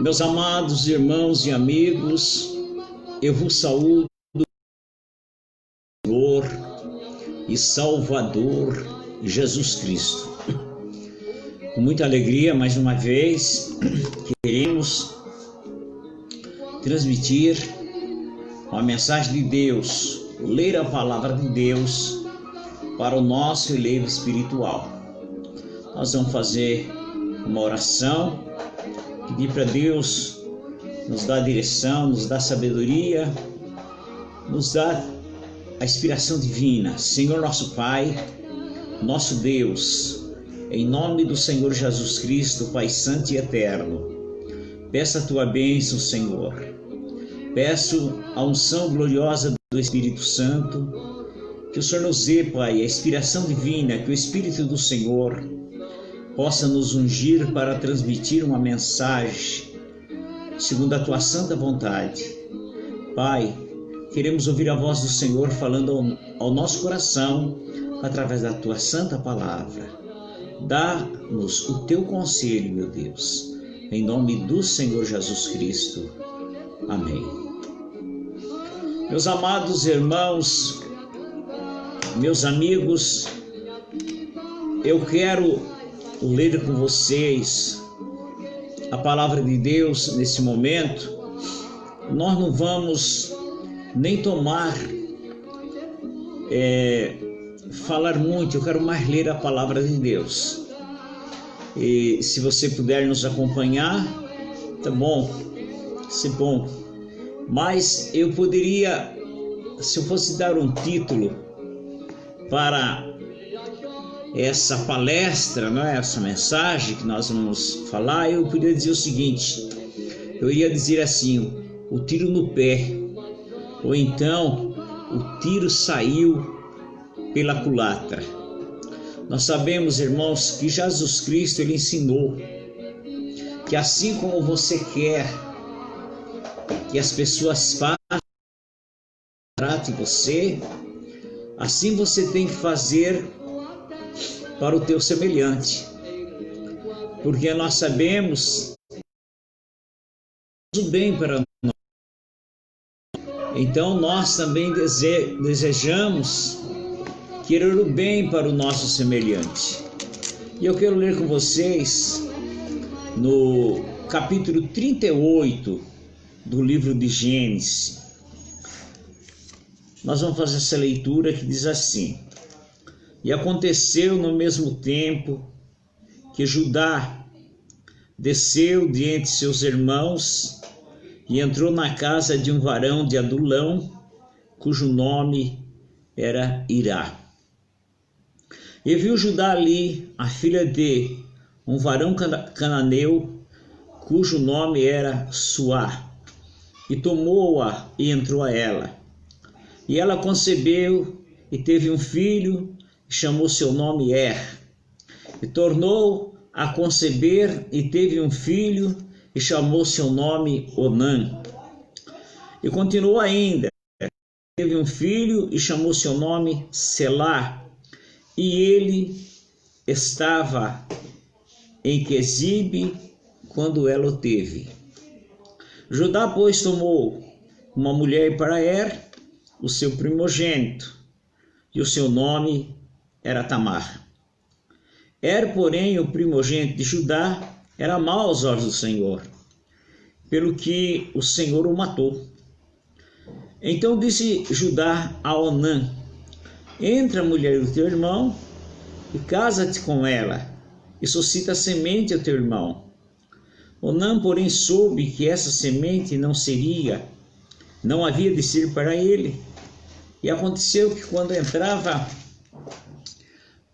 Meus amados irmãos e amigos, eu vos saúdo, Senhor e Salvador Jesus Cristo. Com muita alegria, mais uma vez, queremos transmitir uma mensagem de Deus, ler a palavra de Deus para o nosso elevo espiritual. Nós vamos fazer uma oração, pedir para Deus nos dar direção, nos dar sabedoria, nos dar a inspiração divina. Senhor nosso Pai, nosso Deus, em nome do Senhor Jesus Cristo, Pai Santo e Eterno, peço a Tua bênção, Senhor. Peço a unção gloriosa do Espírito Santo, que o Senhor nos dê, Pai, a inspiração divina, que o Espírito do Senhor possa nos ungir para transmitir uma mensagem segundo a Tua santa vontade. Pai, queremos ouvir a voz do Senhor falando ao nosso coração através da Tua santa palavra. Dá-nos o Teu conselho, meu Deus, em nome do Senhor Jesus Cristo. Amém. Meus amados irmãos, meus amigos, eu quero ler com vocês a palavra de Deus nesse momento. Nós não vamos nem falar muito, eu quero mais ler a palavra de Deus. E se você puder nos acompanhar, tá bom, se bom. Mas eu poderia, se eu fosse dar um título para essa palestra, não é? Essa mensagem que nós vamos falar, eu poderia dizer o seguinte: eu iria dizer assim, o tiro no pé, ou então o tiro saiu pela culatra. Nós sabemos, irmãos, que Jesus Cristo ele ensinou que assim como você quer que as pessoas façam, tratem você, assim você tem que fazer para o teu semelhante, porque nós sabemos o bem para nós. Então nós também desejamos querer o bem para o nosso semelhante. E eu quero ler com vocês no capítulo 38 do livro de Gênesis. Nós vamos fazer essa leitura que diz assim: E aconteceu no mesmo tempo que Judá desceu de entre seus irmãos e entrou na casa de um varão de Adulão, cujo nome era Irá. E viu Judá ali a filha de um varão cananeu, cujo nome era Suá, e tomou-a e entrou a ela. E ela concebeu e teve um filho, e chamou seu nome e tornou a conceber e teve um filho e chamou seu nome Onã. E continuou ainda, teve um filho e chamou seu nome Selá. E ele estava em Quezibe quando ela o teve. Judá, pois, tomou uma mulher para o seu primogênito, e o seu nome era Tamar. Porém, o primogênito de Judá era mau aos olhos do Senhor, pelo que o Senhor o matou. Então disse Judá a Onã: Entra, mulher do teu irmão, e casa-te com ela, e suscita semente ao teu irmão. Onã, porém, soube que essa semente não havia de ser para ele. E aconteceu que quando entrava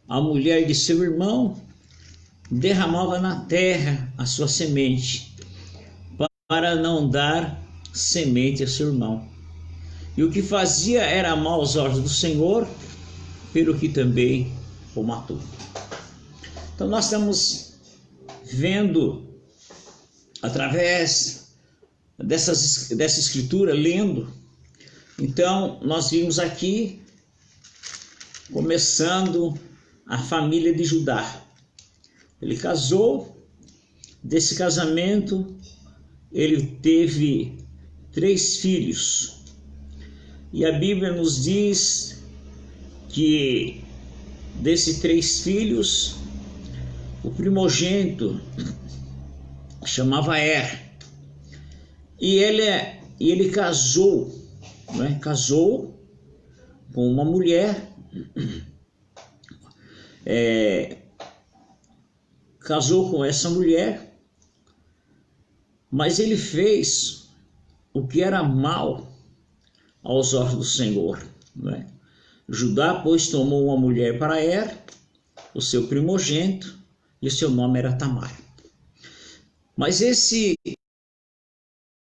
a mulher de seu irmão, derramava na terra a sua semente, para não dar semente a seu irmão. E o que fazia era mal aos olhos do Senhor, pelo que também o matou. Então nós estamos vendo, através dessa escritura, lendo. Então nós vimos aqui, começando a família de Judá. Ele casou, desse casamento ele teve 3 filhos. E a Bíblia nos diz que desses 3 filhos, o primogênito chamava e ele casou, né? Casou com uma mulher, casou com essa mulher, mas ele fez o que era mal aos olhos do Senhor, né? Judá, pois, tomou uma mulher para o seu primogênito, e o seu nome era Tamar. Mas esse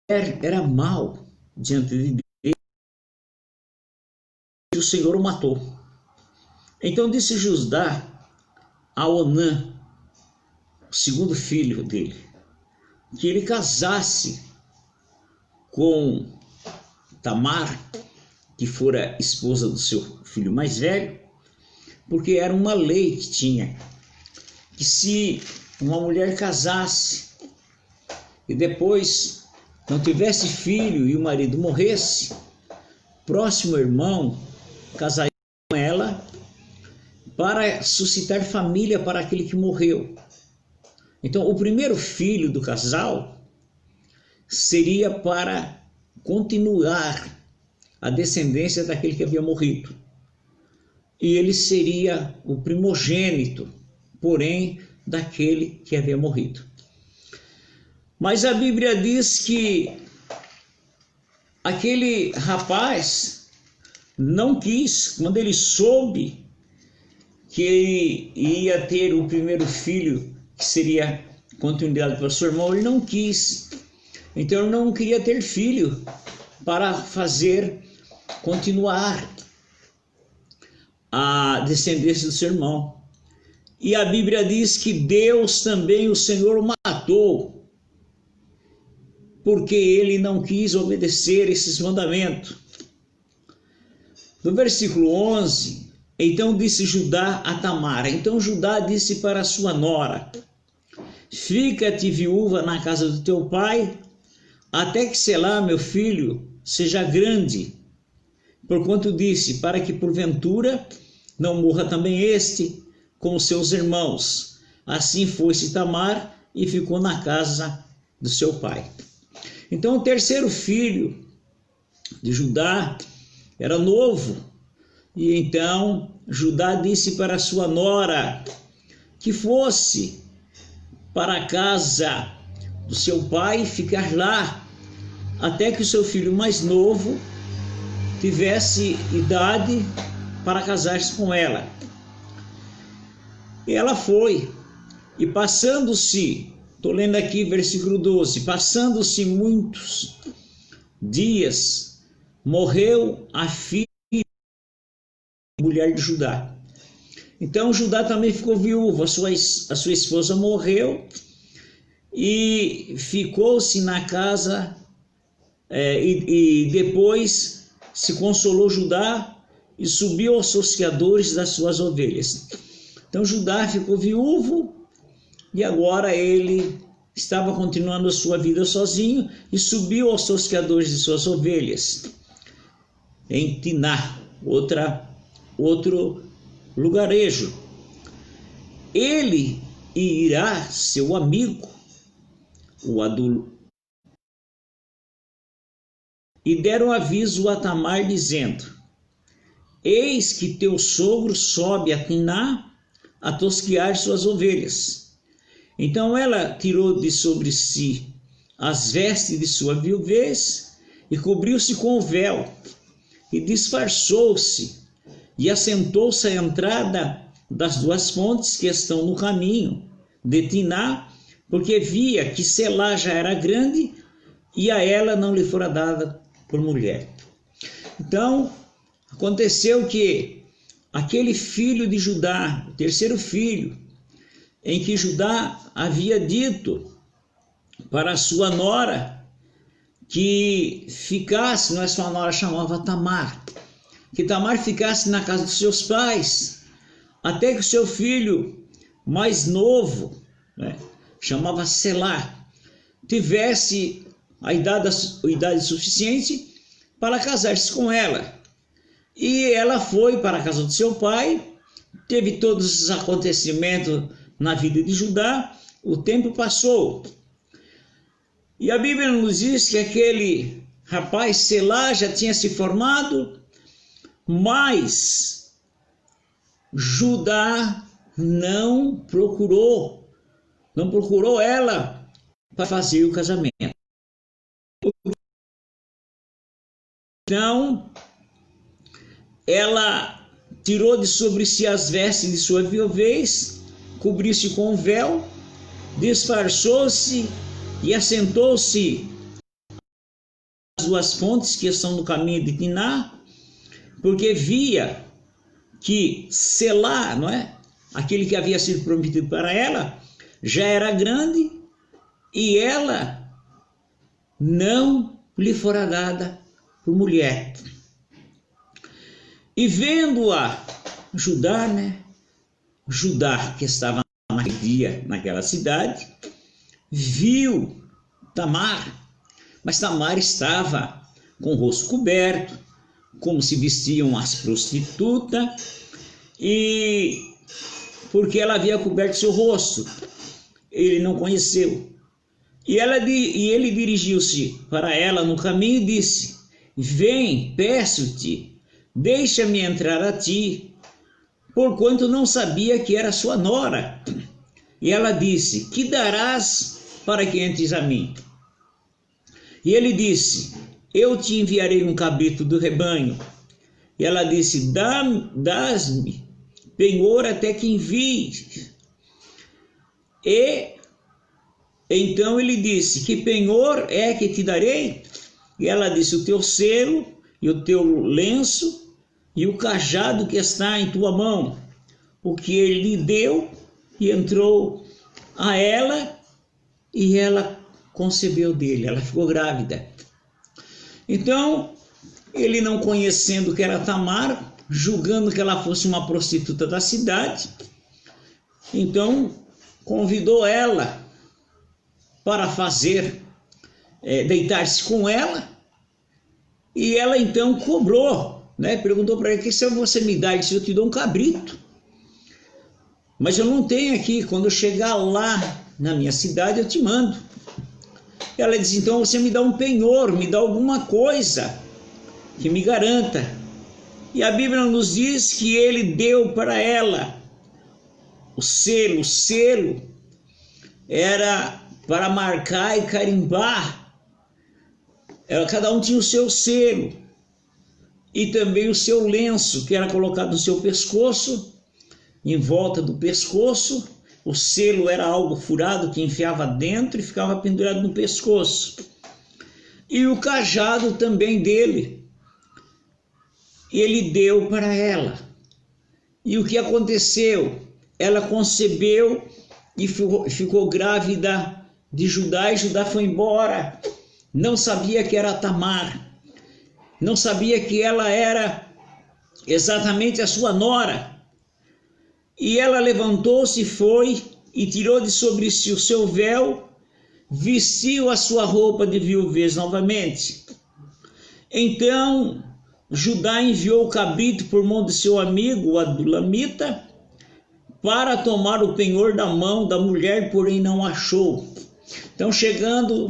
era mal diante de Deus, e o Senhor o matou. Então disse Judá a Onã, o segundo filho dele, que ele casasse com Tamar, que fora esposa do seu filho mais velho, porque era uma lei que tinha, que se uma mulher casasse e depois não tivesse filho e o marido morresse, próximo irmão casaria com ela para suscitar família para aquele que morreu. Então, o primeiro filho do casal seria para continuar a descendência daquele que havia morrido. E ele seria o primogênito, porém, daquele que havia morrido. Mas a Bíblia diz que aquele rapaz não quis, quando ele soube que ele ia ter o primeiro filho, que seria continuidade para o seu irmão, ele não quis. Então ele não queria ter filho para fazer continuar a descendência do seu irmão. E a Bíblia diz que Deus também, o Senhor, o matou, porque ele não quis obedecer esses mandamentos. No versículo 11, então disse Judá a Tamar. Então Judá disse para sua nora: fica-te viúva na casa do teu pai, até que Selá, meu filho, seja grande. Porquanto disse, para que porventura não morra também este com os seus irmãos. Assim foi-se Tamar e ficou na casa do seu pai. Então o terceiro filho de Judá era novo, e então Judá disse para sua nora que fosse para a casa do seu pai ficar lá, até que o seu filho mais novo tivesse idade para casar-se com ela. E ela foi, e passando-se, estou lendo aqui versículo 12, passando-se muitos dias, morreu a filha, mulher de Judá. Então Judá também ficou viúvo, a sua esposa morreu, e ficou-se na casa, e depois se consolou Judá e subiu aos tosqueadores das suas ovelhas. Então Judá ficou viúvo e agora ele estava continuando a sua vida sozinho e subiu aos tosqueadores de suas ovelhas em Tiná, outro lugarejo. Ele e Irá, seu amigo, o Adul, e deram aviso a Tamar, dizendo: eis que teu sogro sobe a Tiná a tosquear suas ovelhas. Então ela tirou de sobre si as vestes de sua viuvez e cobriu-se com o véu e disfarçou-se e assentou-se à entrada das 2 fontes que estão no caminho de Tiná, porque via que Selá já era grande e a ela não lhe fora dada por mulher. Então aconteceu que aquele filho de Judá, o terceiro filho, em que Judá havia dito para a sua nora que ficasse, não é, sua nora chamava Tamar, que Tamar ficasse na casa dos seus pais, até que o seu filho mais novo, né, chamava Selá, tivesse a idade suficiente para casar-se com ela. E ela foi para a casa do seu pai, teve todos os acontecimentos na vida de Judá, o tempo passou. E a Bíblia nos diz que aquele rapaz, Selá, já tinha se formado, mas Judá não procurou ela para fazer o casamento. Então, ela tirou de sobre si as vestes de sua viuvez, cobriu-se com um véu, disfarçou-se e assentou-se às duas fontes que estão no caminho de Diná, porque via que Selá, não é? Aquele que havia sido prometido para ela, já era grande e ela não lhe fora dada por mulher. E vendo-a Judá, Judá que estava naquele dia naquela cidade, viu Tamar, mas Tamar estava com o rosto coberto, como se vestiam as prostitutas, e porque ela havia coberto seu rosto, ele não conheceu. E ele dirigiu-se para ela no caminho e disse: vem, peço-te, deixa-me entrar a ti, porquanto não sabia que era sua nora. E ela disse: que darás para que entres a mim? E ele disse: eu te enviarei um cabrito do rebanho. E ela disse: dás-me penhor até que envies. E então ele disse: que penhor é que te darei? E ela disse: o teu selo e o teu lenço e o cajado que está em tua mão. O que ele lhe deu, e entrou a ela, e ela concebeu dele, ela ficou grávida. Então, ele, não conhecendo que era Tamar, julgando que ela fosse uma prostituta da cidade, então convidou ela para deitar-se com ela, e ela então cobrou, perguntou para ele: que se você me dá? Ele disse: eu te dou um cabrito, mas eu não tenho aqui, quando eu chegar lá na minha cidade eu te mando. Ela disse: então você me dá um penhor, me dá alguma coisa que me garanta. E a Bíblia nos diz que ele deu para ela o selo. O selo era para marcar e carimbar. Cada um tinha o seu selo e também o seu lenço, que era colocado no seu pescoço, em volta do pescoço. O selo era algo furado que enfiava dentro e ficava pendurado no pescoço. E o cajado também dele, ele deu para ela. E o que aconteceu? Ela concebeu e ficou grávida de Judá, e Judá foi embora. Não sabia que era Tamar, não sabia que ela era exatamente a sua nora. E ela levantou-se, foi e tirou de sobre si o seu véu, vestiu a sua roupa de viuvez novamente. Então Judá enviou o cabrito por mão de seu amigo, o adulamita, para tomar o penhor da mão da mulher, porém não achou. Então, chegando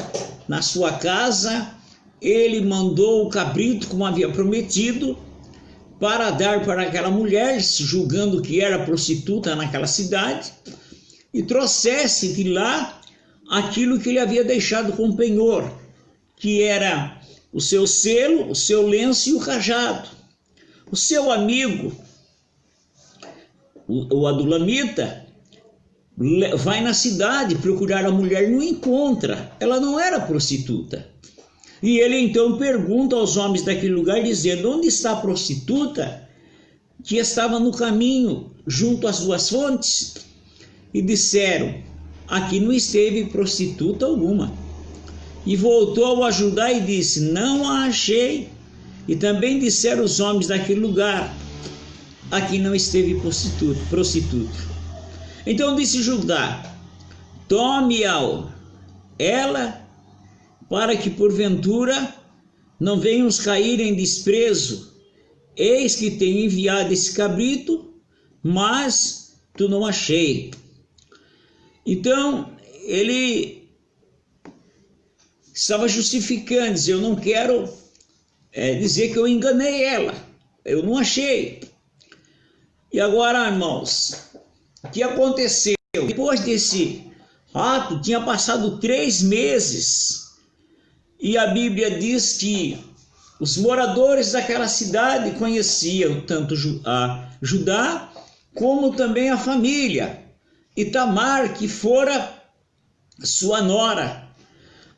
na sua casa, ele mandou o cabrito, como havia prometido, para dar para aquela mulher, julgando que era prostituta naquela cidade, e trouxesse de lá aquilo que ele havia deixado com penhor, que era o seu selo, o seu lenço e o cajado. O seu amigo, o adulamita, vai na cidade procurar a mulher, não encontra, ela não era prostituta. E ele então pergunta aos homens daquele lugar, dizendo: onde está a prostituta que estava no caminho, junto às duas fontes? E disseram: aqui não esteve prostituta alguma. E voltou a Judá e disse: não a achei. E também disseram os homens daquele lugar: aqui não esteve prostituta. Então disse Judá: tome-a ela, para que porventura não venhamos cair em desprezo. Eis que tenho enviado esse cabrito, mas tu não achei. Então, ele estava justificando, eu não quero dizer que eu enganei ela, eu não achei. E agora, irmãos, o que aconteceu? Depois desse ato, tinha passado 3 meses, e a Bíblia diz que os moradores daquela cidade conheciam tanto a Judá, como também a família, e Tamar, que fora sua nora.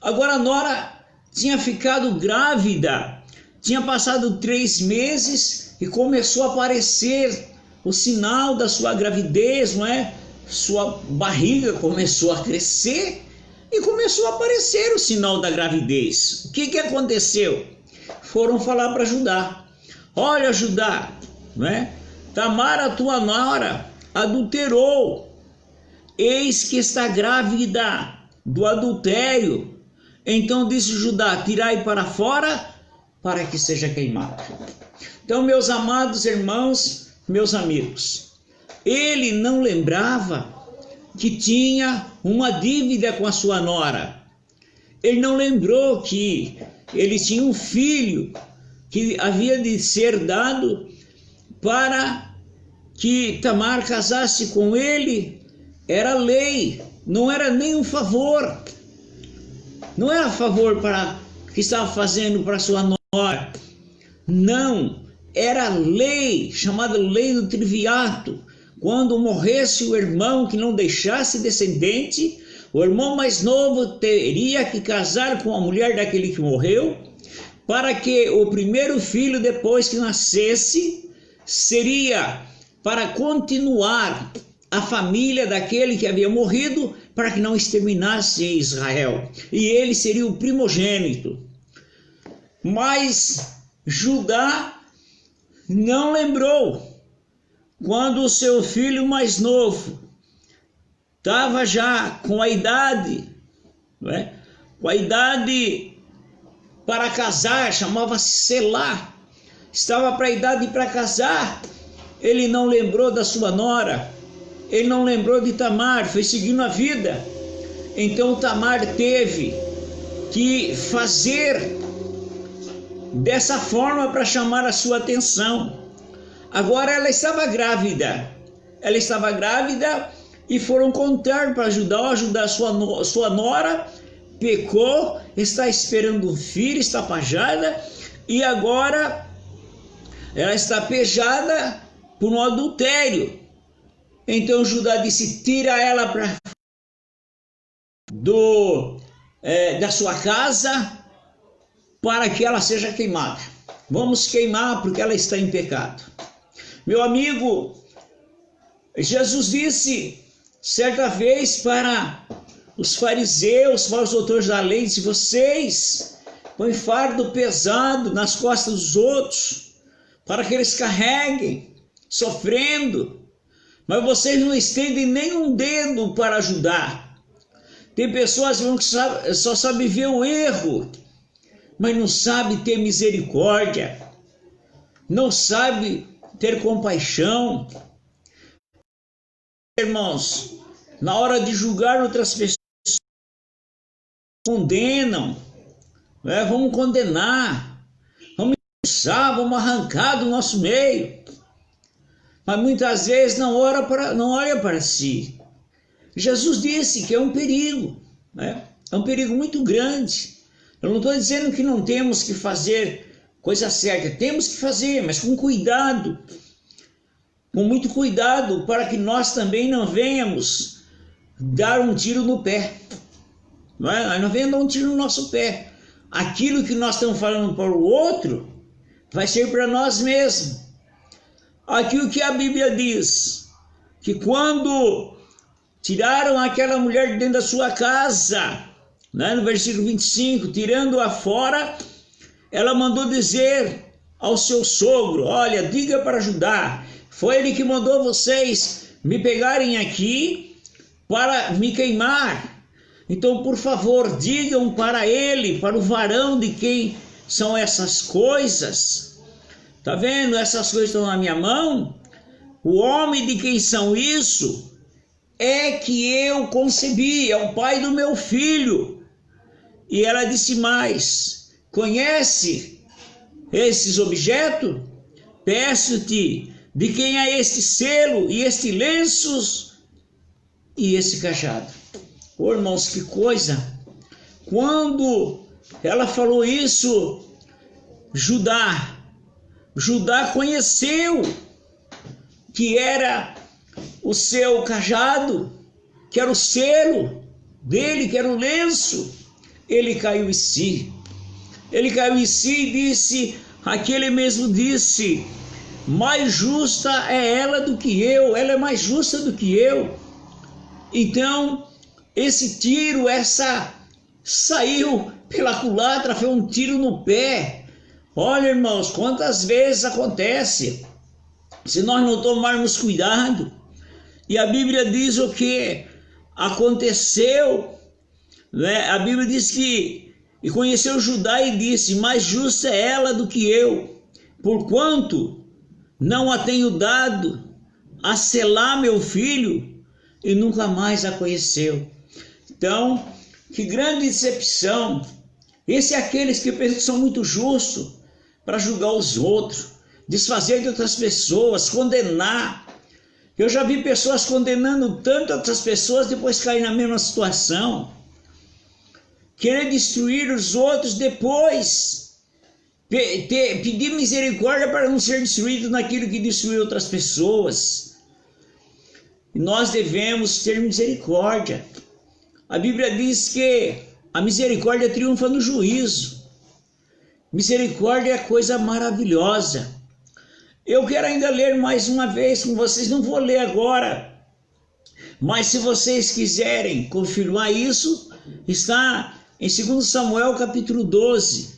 Agora a nora tinha ficado grávida, tinha passado 3 meses e começou a aparecer o sinal da sua gravidez, não é? Sua barriga começou a crescer e começou a aparecer o sinal da gravidez. O que aconteceu? Foram falar para Judá: olha, Judá, não é? Tamar, a tua nora, adulterou, eis que está grávida do adultério. Então disse Judá: tirai para fora, para que seja queimado. Então, meus amados irmãos, meus amigos, ele não lembrava que tinha uma dívida com a sua nora. Ele não lembrou que ele tinha um filho que havia de ser dado para que Tamar casasse com ele. Era lei, não era nem um favor. Não era favor para que estava fazendo para sua nora. Não, era lei, chamada lei do triviato. Quando morresse o irmão que não deixasse descendente, o irmão mais novo teria que casar com a mulher daquele que morreu, para que o primeiro filho, depois que nascesse, seria para continuar a família daquele que havia morrido, para que não exterminasse Israel. E ele seria o primogênito. Mas Judá não lembrou. Quando o seu filho mais novo estava já com a idade, não é? Com a idade para casar, chamava-se Selá, estava para a idade para casar, ele não lembrou da sua nora, ele não lembrou de Tamar, foi seguindo a vida. Então Tamar teve que fazer dessa forma para chamar a sua atenção. Agora ela estava grávida, e foram contar para Judá, sua nora pecou, está esperando um filho, está pajada, e agora ela está pejada por um adultério. Então Judá disse: tira ela da sua casa, para que ela seja queimada. Vamos queimar porque ela está em pecado. Meu amigo, Jesus disse certa vez para os fariseus, para os doutores da lei, disse: vocês põem fardo pesado nas costas dos outros, para que eles carreguem, sofrendo, mas vocês não estendem nem um dedo para ajudar. Tem pessoas que só sabem ver o erro, mas não sabem ter misericórdia, não sabem ter compaixão. Irmãos, na hora de julgar outras pessoas, condenam, né? Vamos condenar, vamos expulsar, vamos arrancar do nosso meio, mas muitas vezes não olha para si. Jesus disse que é um perigo, né? É um perigo muito grande. Eu não estou dizendo que não temos que fazer coisa certa, temos que fazer, mas com cuidado, com muito cuidado, para que nós também não venhamos dar um tiro no pé, não é? Nós não venhamos dar um tiro no nosso pé. Aquilo que nós estamos falando para o outro vai ser para nós mesmos. Aqui o que a Bíblia diz, que quando tiraram aquela mulher de dentro da sua casa, né, no versículo 25, tirando-a fora, ela mandou dizer ao seu sogro: olha, diga para Judá, foi ele que mandou vocês me pegarem aqui para me queimar. Então, por favor, digam para ele, para o varão de quem são essas coisas. Tá vendo? Essas coisas estão na minha mão. O homem de quem são isso é que eu concebi, é o pai do meu filho. E ela disse mais: conhece esses objetos? Peço-te, de quem é este selo e este lenço e esse cajado? Oh, irmãos, que coisa! Quando ela falou isso, Judá conheceu que era o seu cajado, que era o selo dele, que era o lenço. Ele caiu em si. Ele caiu em si e disse, aquele mesmo disse, mais justa é ela do que eu, ela é mais justa do que eu. Então, esse tiro, saiu pela culatra, foi um tiro no pé. Olha, irmãos, quantas vezes acontece, se nós não tomarmos cuidado. E a Bíblia diz o que aconteceu, né? A Bíblia diz que, e conheceu Judá e disse, mais justa é ela do que eu, porquanto não a tenho dado a selar meu filho, e nunca mais a conheceu. Então, que grande decepção. Esse é aqueles que pensam que são muito justos para julgar os outros, desfazer de outras pessoas, condenar. Eu já vi pessoas condenando tanto outras pessoas, depois cair na mesma situação. Querer destruir os outros depois. Pedir misericórdia para não ser destruído naquilo que destruiu outras pessoas. E nós devemos ter misericórdia. A Bíblia diz que a misericórdia triunfa no juízo. Misericórdia é coisa maravilhosa. Eu quero ainda ler mais uma vez com vocês, não vou ler agora, mas se vocês quiserem confirmar isso, está em 2 Samuel capítulo 12.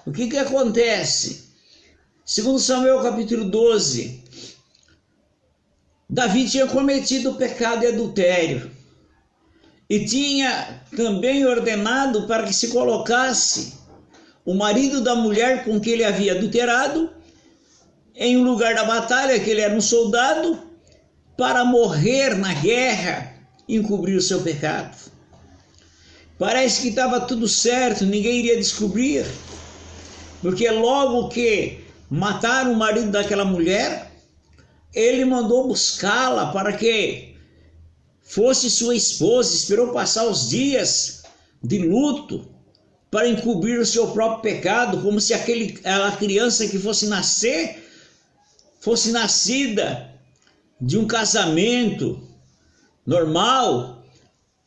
O que acontece? 2 Samuel capítulo 12, Davi tinha cometido pecado e adultério, e tinha também ordenado para que se colocasse o marido da mulher com que ele havia adulterado em um lugar da batalha, que ele era um soldado, para morrer na guerra e encobrir o seu pecado. Parece que estava tudo certo, ninguém iria descobrir, porque logo que mataram o marido daquela mulher, ele mandou buscá-la para que fosse sua esposa, esperou passar os dias de luto para encobrir o seu próprio pecado, como se aquela criança que fosse nascer, fosse nascida de um casamento normal.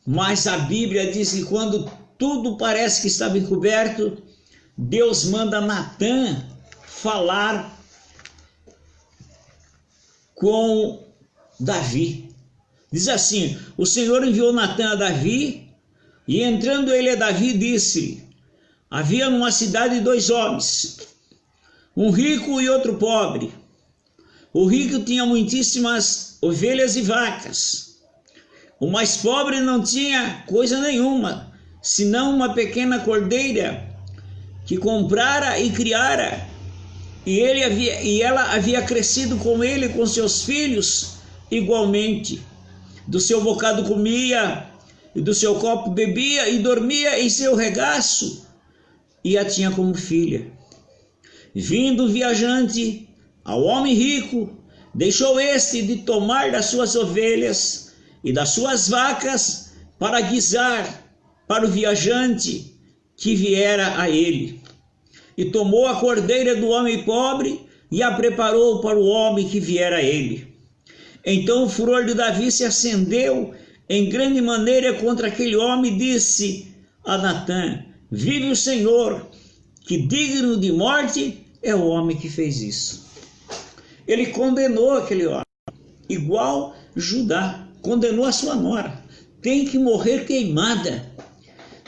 Mas a Bíblia diz que quando tudo parece que estava encoberto, Deus manda Natã falar com Davi. Diz assim, o Senhor enviou Natã a Davi, e entrando ele a Davi, disse: havia numa cidade 2 homens, um rico e outro pobre. O rico tinha muitíssimas ovelhas e vacas. O mais pobre não tinha coisa nenhuma, senão uma pequena cordeira que comprara e criara, e ela havia crescido com ele e com seus filhos igualmente. Do seu bocado comia, e do seu copo bebia, e dormia em seu regaço, e a tinha como filha. Vindo o viajante ao homem rico, deixou este de tomar das suas ovelhas e das suas vacas para guisar para o viajante que viera a ele. E tomou a cordeira do homem pobre e a preparou para o homem que viera a ele. Então o furor de Davi se acendeu em grande maneira contra aquele homem, e disse a Natã: vive o Senhor, que digno de morte é o homem que fez isso. Ele condenou aquele homem, igual Judá condenou a sua nora, tem que morrer queimada.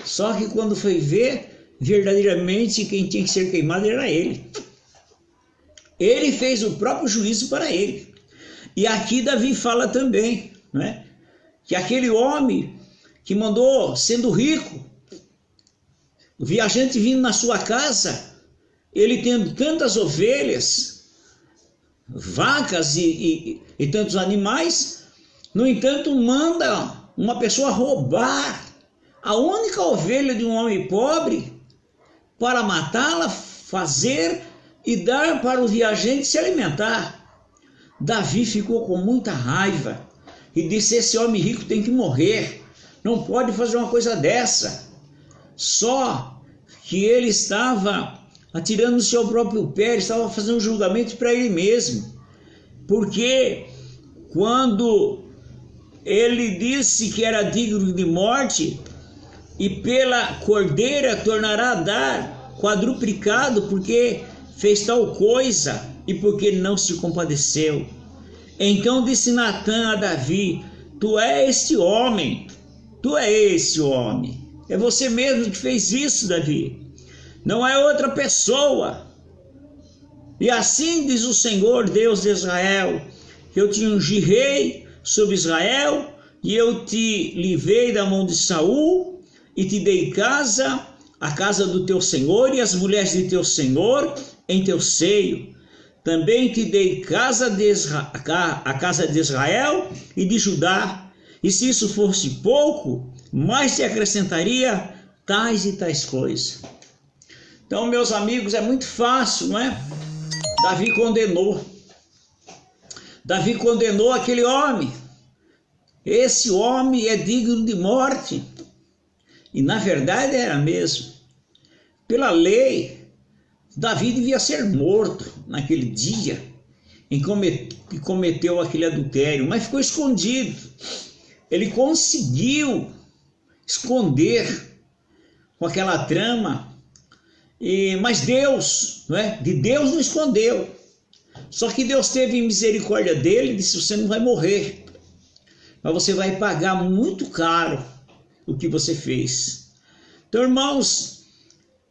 Só que quando foi ver, verdadeiramente quem tinha que ser queimado era ele. Ele fez o próprio juízo para ele. E aqui Davi fala também, né, que aquele homem que mandou, sendo rico, o viajante vindo na sua casa, ele tendo tantas ovelhas, vacas e tantos animais, no entanto, manda uma pessoa roubar a única ovelha de um homem pobre para matá-la, fazer e dar para o viajante se alimentar. Davi ficou com muita raiva e disse: esse homem rico tem que morrer, não pode fazer uma coisa dessa. Só que ele estava atirando no seu próprio pé, ele estava fazendo um julgamento para ele mesmo, porque quando ele disse que era digno de morte, e pela cordeira tornará a dar quadruplicado, porque fez tal coisa e porque não se compadeceu. Então disse Natã a Davi: tu é este homem, tu é esse homem, é você mesmo que fez isso, Davi, não é outra pessoa. E assim diz o Senhor, Deus de Israel, que eu te ungi rei sobre Israel, e eu te livrei da mão de Saul, e te dei casa, a casa do teu senhor, e as mulheres de teu senhor em teu seio. Também te dei a casa de Israel e de Judá. E se isso fosse pouco, mais te acrescentaria tais e tais coisas. Então, meus amigos, é muito fácil, não é? Davi condenou aquele homem. Esse homem é digno de morte. E na verdade era mesmo. Pela lei, Davi devia ser morto naquele dia em que cometeu aquele adultério, mas ficou escondido. Ele conseguiu esconder com aquela trama, mas Deus, não é? De Deus não escondeu. Só que Deus teve misericórdia dele e disse: você não vai morrer, mas você vai pagar muito caro o que você fez. Então, irmãos,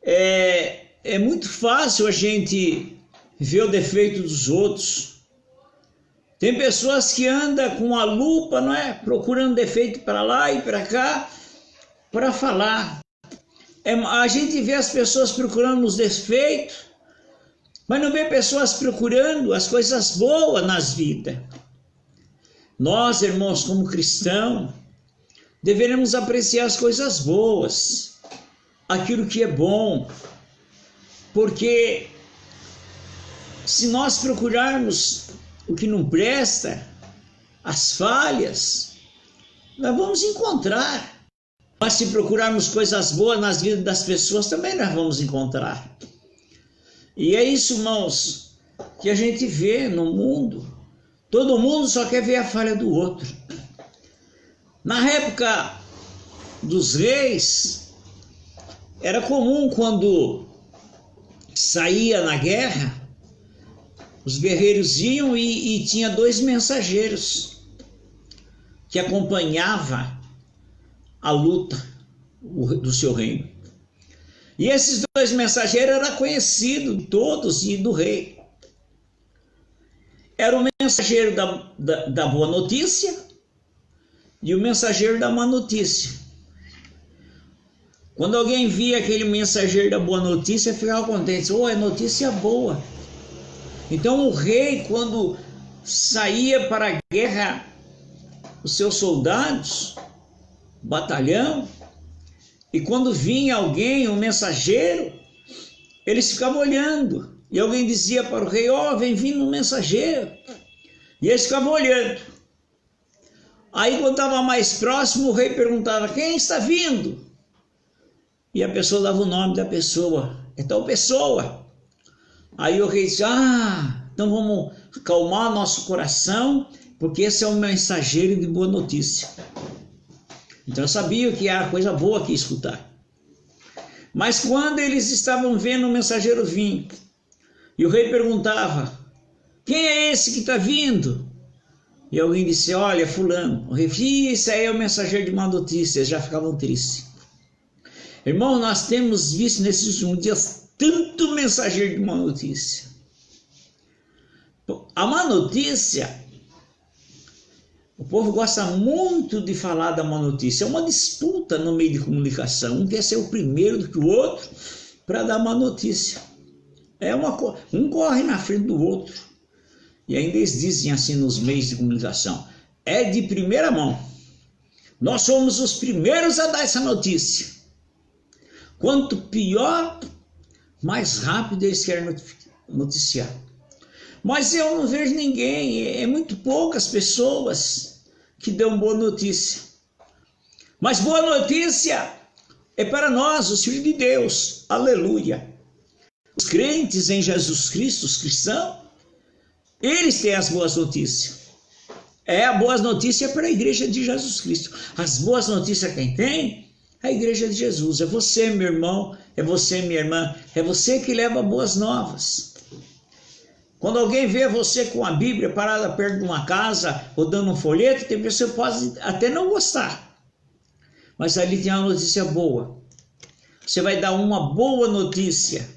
é muito fácil a gente ver o defeito dos outros. Tem pessoas que andam com a lupa, não é? Procurando defeito para lá e para cá, para falar. A gente vê as pessoas procurando os defeitos, mas não vê pessoas procurando as coisas boas nas vidas. Nós, irmãos, como cristãos, deveremos apreciar as coisas boas, aquilo que é bom, porque se nós procurarmos o que não presta, as falhas, nós vamos encontrar. Mas se procurarmos coisas boas nas vidas das pessoas, também nós vamos encontrar. E é isso, irmãos, que a gente vê no mundo. Todo mundo só quer ver a falha do outro. Na época dos reis, era comum quando saía na guerra, os guerreiros iam e tinha 2 mensageiros que acompanhavam a luta do seu reino. E esses 2 mensageiros eram conhecidos todos e do rei. Era o mensageiro da boa notícia e o mensageiro da má notícia. Quando alguém via aquele mensageiro da boa notícia, ficava contente. Oh, é notícia boa. Então o rei, quando saía para a guerra, os seus soldados, batalhão, e quando vinha alguém, um mensageiro, eles ficavam olhando. E alguém dizia para o rei: ó, vem vindo um mensageiro. E eles ficavam olhando. Aí quando estava mais próximo, o rei perguntava: quem está vindo? E a pessoa dava o nome da pessoa: é tal pessoa. Aí o rei disse: ah, então vamos acalmar nosso coração, porque esse é um mensageiro de boa notícia. Então eu sabia que era coisa boa que ia escutar. Mas quando eles estavam vendo o mensageiro vir, e o rei perguntava: quem é esse que está vindo? E alguém disse: olha, fulano. O rei disse: esse aí é o mensageiro de má notícia. Eles já ficavam tristes. Irmão, nós temos visto nesses últimos dias tanto mensageiro de má notícia. A má notícia, O povo gosta muito de falar da má notícia. É uma disputa no meio de comunicação. Um quer ser o primeiro do que o outro para dar má notícia. Um corre na frente do outro. E ainda eles dizem assim nos meios de comunicação: é de primeira mão. Nós somos os primeiros a dar essa notícia. Quanto pior, mais rápido eles querem noticiar. Mas eu não vejo ninguém, é muito poucas pessoas que dão boa notícia. Mas boa notícia é para nós, os filhos de Deus. Aleluia. Os crentes em Jesus Cristo, os cristãos, eles têm as boas notícias. É a boa notícia para a igreja de Jesus Cristo. As boas notícias quem tem? A igreja de Jesus. É você, meu irmão, é você, minha irmã, é você que leva boas novas. Quando alguém vê você com a Bíblia parada perto de uma casa ou dando um folheto, tem pessoa que pode até não gostar. Mas ali tem uma notícia boa. Você vai dar uma boa notícia.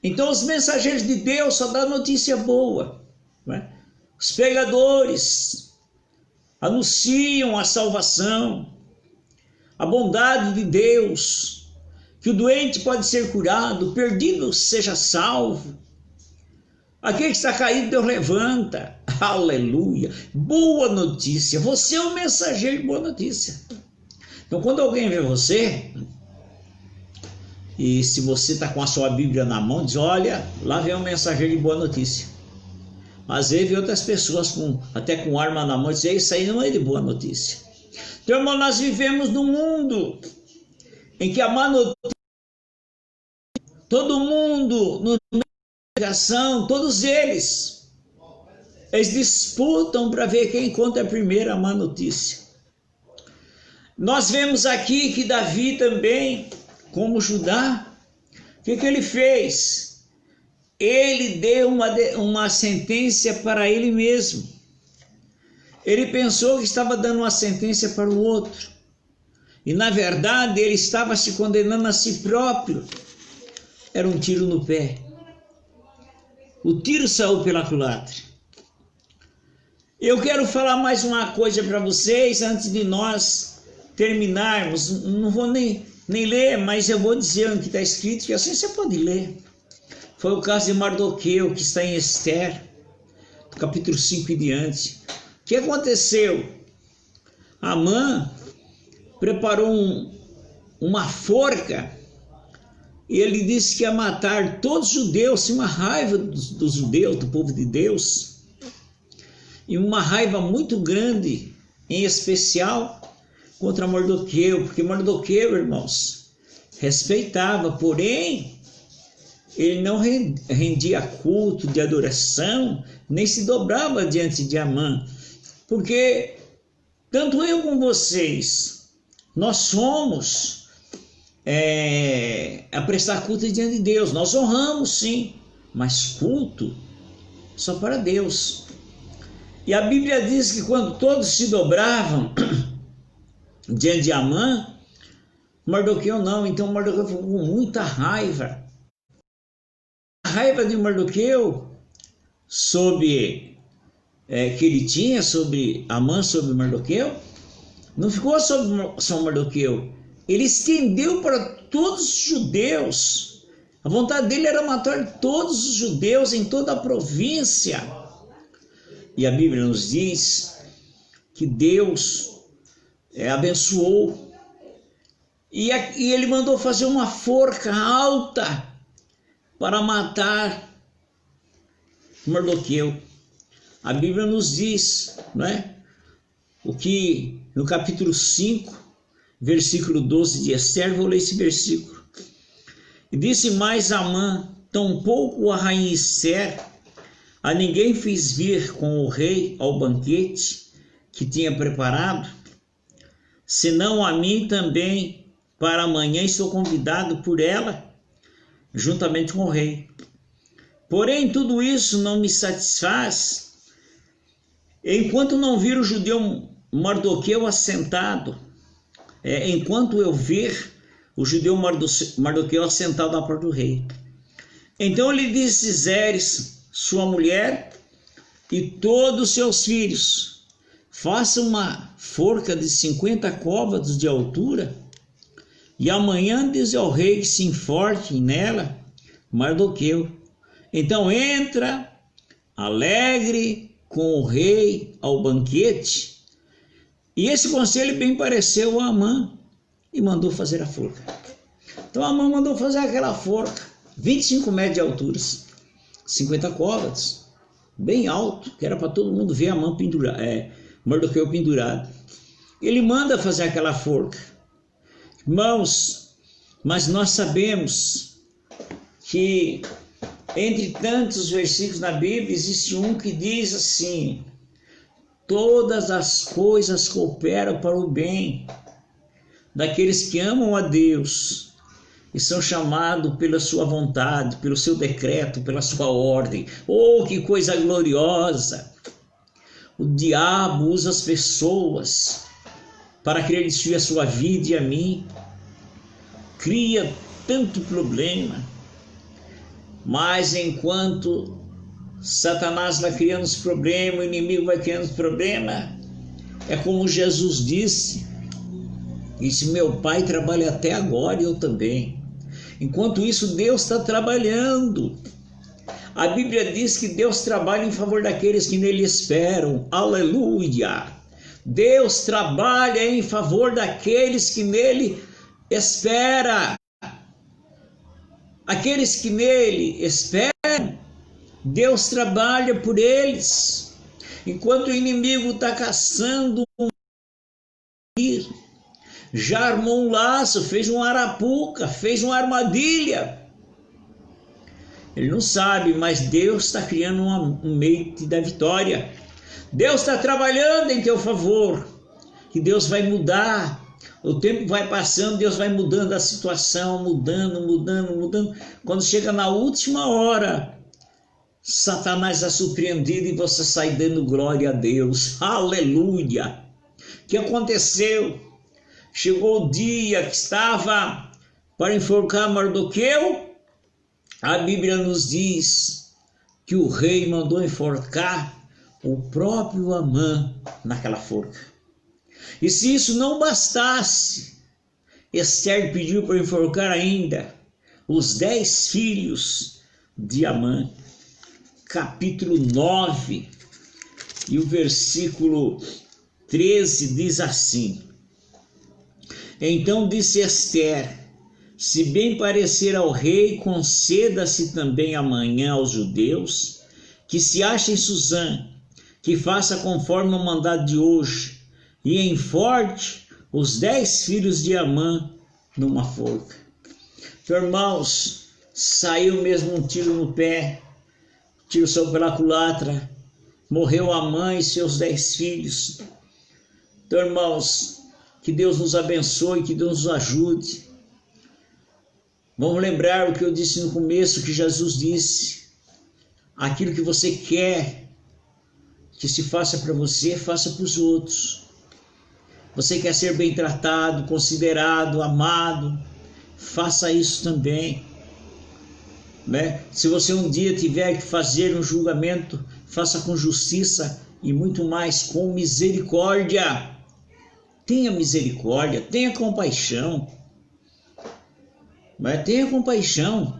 Então os mensageiros de Deus só dão notícia boa. Né? Os pregadores anunciam a salvação, a bondade de Deus, que o doente pode ser curado, o perdido seja salvo. Aquele que está caído, Deus levanta. Aleluia. Boa notícia. Você é o mensageiro de boa notícia. Então, quando alguém vê você, e se você está com a sua Bíblia na mão, diz: olha, lá vem um mensageiro de boa notícia. Às vezes vê outras pessoas até com arma na mão e dizem: isso aí não é de boa notícia. Então, irmão, nós vivemos num mundo em que a má notícia, todo mundo, no todos eles disputam para ver quem conta a primeira má notícia. Nós vemos aqui que Davi também, como Judá, o que ele fez? Ele deu uma sentença para ele mesmo. Ele pensou que estava dando uma sentença para o outro. E na verdade ele estava se condenando a si próprio. Era um tiro no pé. O tiro saiu pela culatra. Eu quero falar mais uma coisa para vocês antes de nós terminarmos. Não vou nem ler, mas eu vou dizer o que está escrito, que assim você pode ler. Foi o caso de Mardoqueu, que está em Esther, capítulo 5 e diante. O que aconteceu? Amã preparou uma forca. E ele disse que ia matar todos os judeus, tinha uma raiva dos judeus, do povo de Deus, e uma raiva muito grande, em especial contra Mardoqueu, porque Mardoqueu, irmãos, respeitava, porém, ele não rendia culto de adoração, nem se dobrava diante de Amã, porque tanto eu como vocês, nós somos a prestar culto diante de Deus. Nós honramos sim, mas culto só para Deus. E a Bíblia diz que quando todos se dobravam diante de Amã, Mardoqueu não. Então Mardoqueu ficou com muita raiva. A raiva de Mardoqueu sobre que ele tinha sobre Amã, sobre Mardoqueu, não ficou sobre só Mardoqueu. Ele estendeu para todos os judeus. A vontade dele era matar todos os judeus em toda a província. E a Bíblia nos diz que Deus abençoou. E ele mandou fazer uma forca alta para matar Mardoqueu. A Bíblia nos diz, não é? O que no capítulo 5, versículo 12 de Esther, vou ler esse versículo. E disse mais Amã: tampouco a rainha Esther a ninguém fiz vir com o rei ao banquete que tinha preparado, senão a mim também, para amanhã estou convidado por ela, juntamente com o rei. Porém, tudo isso não me satisfaz, enquanto não vir o judeu Mardoqueu assentado, enquanto eu ver o judeu Mardoqueu assentado na porta do rei. Então lhe disse Zeres, sua mulher, e todos seus filhos: faça uma forca de 50 côvados de altura, e amanhã diz ao rei que se enforque nela Mardoqueu. Então entra alegre com o rei ao banquete. E esse conselho bem pareceu a Amã e mandou fazer a forca. Então Amã mandou fazer aquela forca, 25 metros de altura, 50 côvados, bem alto, que era para todo mundo ver Amã pendurado, Mardoqueu pendurado. Ele manda fazer aquela forca. Irmãos, mas nós sabemos que entre tantos versículos na Bíblia existe um que diz assim: todas as coisas cooperam para o bem daqueles que amam a Deus e são chamados pela sua vontade, pelo seu decreto, pela sua ordem. Oh, que coisa gloriosa! O diabo usa as pessoas para querer destruir a sua vida e a mim. Cria tanto problema. Mas enquanto Satanás vai criando os problemas, o inimigo vai criando os problemas, é como Jesus disse, meu Pai trabalha até agora e eu também. Enquanto isso, Deus está trabalhando. A Bíblia diz que Deus trabalha em favor daqueles que nele esperam. Aleluia! Deus trabalha em favor daqueles que nele esperam. Aqueles que nele esperam, Deus trabalha por eles. Enquanto o inimigo está caçando, já armou um laço, fez uma arapuca, fez uma armadilha. Ele não sabe, mas Deus está criando um meio da vitória. Deus está trabalhando em teu favor. Que Deus vai mudar. O tempo vai passando, Deus vai mudando a situação, mudando. Quando chega na última hora, Satanás é surpreendido e você sai dando glória a Deus. Aleluia! O que aconteceu? Chegou o dia que estava para enforcar Mardoqueu. A Bíblia nos diz que o rei mandou enforcar o próprio Amã naquela forca. E se isso não bastasse, Esther pediu para enforcar ainda os 10 filhos de Amã. Capítulo 9 e o versículo 13 diz assim: Então disse Esther: se bem parecer ao rei, conceda-se também amanhã aos judeus que se achem em Suzã, que faça conforme o mandado de hoje, e enforque os 10 filhos de Amã numa forca. Então, irmãos, saiu mesmo um tiro no pé, tiro saiu pela culatra, morreu Amã e seus 10 filhos. Então, irmãos, que Deus nos abençoe, que Deus nos ajude. Vamos lembrar o que eu disse no começo, que Jesus disse: aquilo que você quer que se faça para você, faça para os outros. Você quer ser bem tratado, considerado, amado, faça isso também. Né? Se você um dia tiver que fazer um julgamento, faça com justiça e muito mais com misericórdia. Tenha misericórdia, tenha compaixão. Mas tenha compaixão.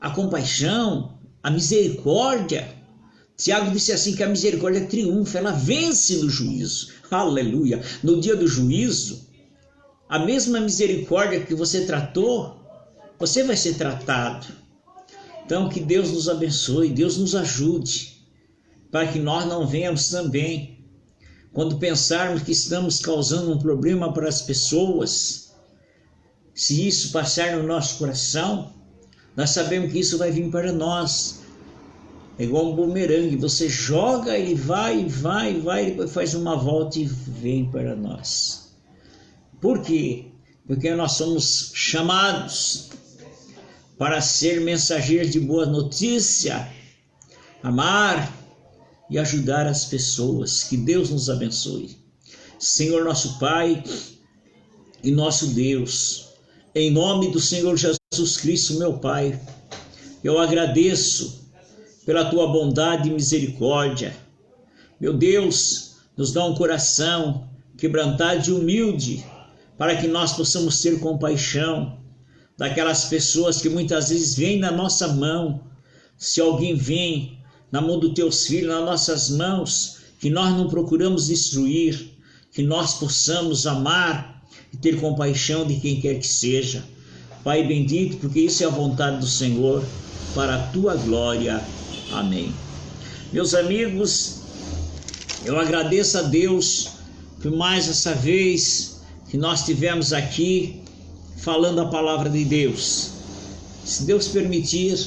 A compaixão, a misericórdia. Tiago disse assim que a misericórdia triunfa, ela vence no juízo. Aleluia! No dia do juízo, a mesma misericórdia que você tratou, você vai ser tratado. Então que Deus nos abençoe, Deus nos ajude, para que nós não venhamos também, quando pensarmos que estamos causando um problema para as pessoas, se isso passar no nosso coração, nós sabemos que isso vai vir para nós. É igual um bumerangue, você joga, ele vai, depois faz uma volta e vem para nós. Por quê? Porque nós somos chamados para ser mensageiros de boa notícia, amar e ajudar as pessoas. Que Deus nos abençoe. Senhor nosso Pai e nosso Deus, em nome do Senhor Jesus Cristo, meu Pai, eu agradeço pela tua bondade e misericórdia. Meu Deus, nos dá um coração quebrantado e humilde, para que nós possamos ter compaixão daquelas pessoas que muitas vezes vêm na nossa mão. Se alguém vem na mão dos teus filhos, nas nossas mãos, que nós não procuramos destruir, que nós possamos amar e ter compaixão de quem quer que seja. Pai bendito, porque isso é a vontade do Senhor, para a tua glória. Amém. Meus amigos, eu agradeço a Deus por mais essa vez que nós tivemos aqui falando a palavra de Deus. Se Deus permitir,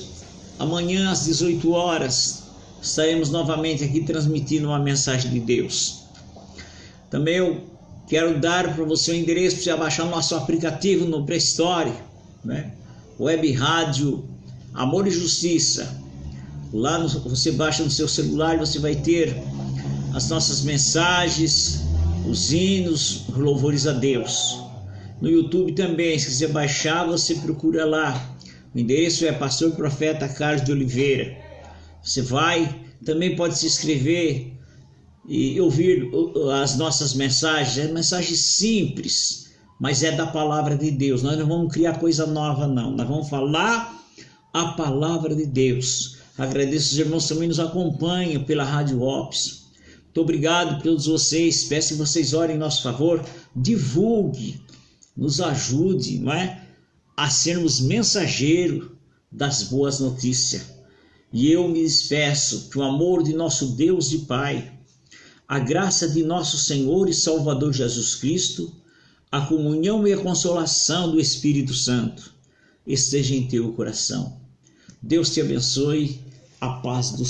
amanhã às 18 horas estaremos novamente aqui transmitindo uma mensagem de Deus. Também eu quero dar para você o endereço para você baixar o nosso aplicativo no Play Store, né? Web Rádio Amor e Justiça. Lá você baixa no seu celular e você vai ter as nossas mensagens, os hinos, os louvores a Deus. No YouTube também, se quiser baixar, você procura lá. O endereço é Pastor Profeta Carlos de Oliveira. Você vai, também pode se inscrever e ouvir as nossas mensagens. É mensagem simples, mas é da palavra de Deus. Nós não vamos criar coisa nova, não. Nós vamos falar a palavra de Deus. Agradeço os irmãos que também nos acompanham pela Rádio Ops. Muito obrigado a todos vocês. Peço que vocês orem em nosso favor. Divulgue, nos ajude, não é? A sermos mensageiros das boas notícias. E eu me despeço que o amor de nosso Deus e Pai, a graça de nosso Senhor e Salvador Jesus Cristo, a comunhão e a consolação do Espírito Santo esteja em teu coração. Deus te abençoe. A paz do Senhor.